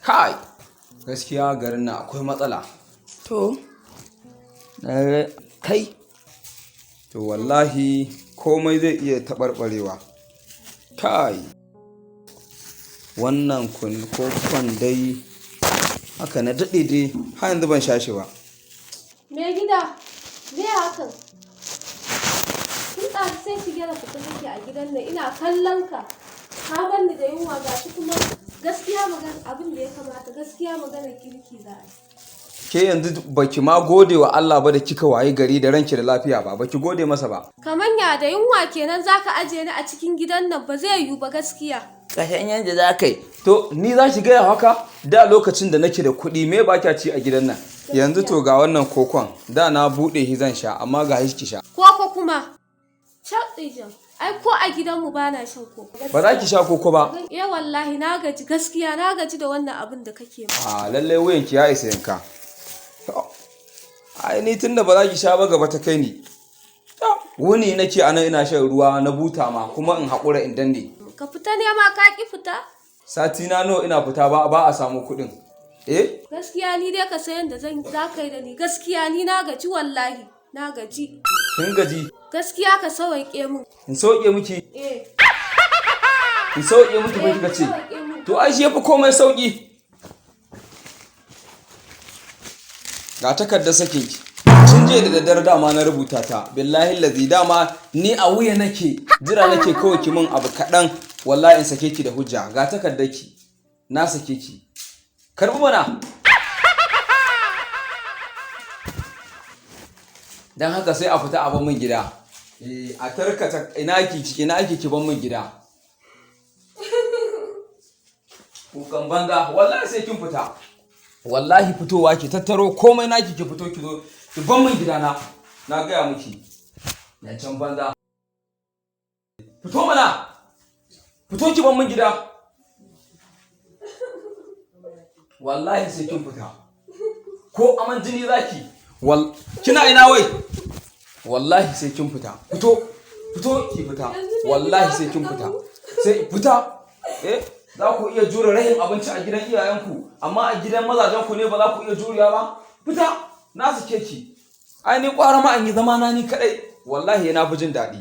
Kai, gaskiya garin nan akwai matsala. To, kai. To wallahi komai zai iya taɓarɓarewa. Kai, wannan kokon dai haka na daɗe dai har yanzu ban sha shi ba. Me gida, me hakan? Tun ɗazu sai ki gyara fita kake a gidan nan ina kallon ka. Ka bar ni da yunwa gashi kuma gaskiya magana abin da ya kamata gaskiya magana kirki za a yi. Ke yanzu baki ma gode wa Allah ba da kika waye gari da ranki da lafiya ba, baki gode masa ba. Kamanya da yunwa kenan zaka ajiye ni a cikin gidan nan ba zai yiwu ba gaskiya. Kashen yadda za ka yi. To ni za ki gaya haka da lokacin da nake da kuɗi me ba kya ci a gidan nan. Yanzu to ga wannan kokon da na buɗe shi zan sha amma ga shi ki sha. Koko kuma. Shaɗijan. Ai ko a gidanmu ba na shan koko. Ba za ki sha koko ba? Eh wallahi na gaji gaskiya na gaji da wannan abin da kake ba. A lallai wuyanki ya isa yanka. Ai ni tunda ba za ki sha ba gaba ta kai ni. Wuni nake anan ina shan ruwa na buta ma kuma in haƙura in danne. Ka fita ne ma ka ki fita? Sati na nawa ina fita ba a samu kuɗin. Eh? Gaskiya ni dai ka san yadda za ka yi da ni. Gaskiya ni na gaji wallahi. Na gaji. Kin gaji? Gaskiya ka sauƙe min. In sauƙe miki? Eh. In sauƙe miki ba kika ce? To ai shi yafi komai sauƙi. Ga takardar sakin ki. Tun je da daddare dama na rubuta ta. Billahi lazi dama ni a wuya nake jira nake kawai ki min abu kaɗan wallahi in sake ki da hujja. Ga takardar ki. Na sake ki. Karbi mana. Dan haka sai a fita a ban min gida. A tarkata ina ake ki ban min gida. Kukan banza wallahi sai kin fita. Wallahi fitowa ki tattaro komai naki ki fito ki zo ki ban min gidana. Na gaya miki. Ya can banza. Fito mana. Fito ki ban min gida. Wallahi sai kin fita. Ko aman jini zaki. Kina ina wai? Wallahi sai kin fita. Fito ki fita. Wallahi sai kin fita. Sai fita. Za ku iya jure rahin abinci a gidan iyayenku, amma a gidan mazajenku ne ba za ku iya juriya ba? Fita, na sake ki. Ai ni ƙwara ma an yi zama na ni kaɗai, wallahi na fi jin daɗi.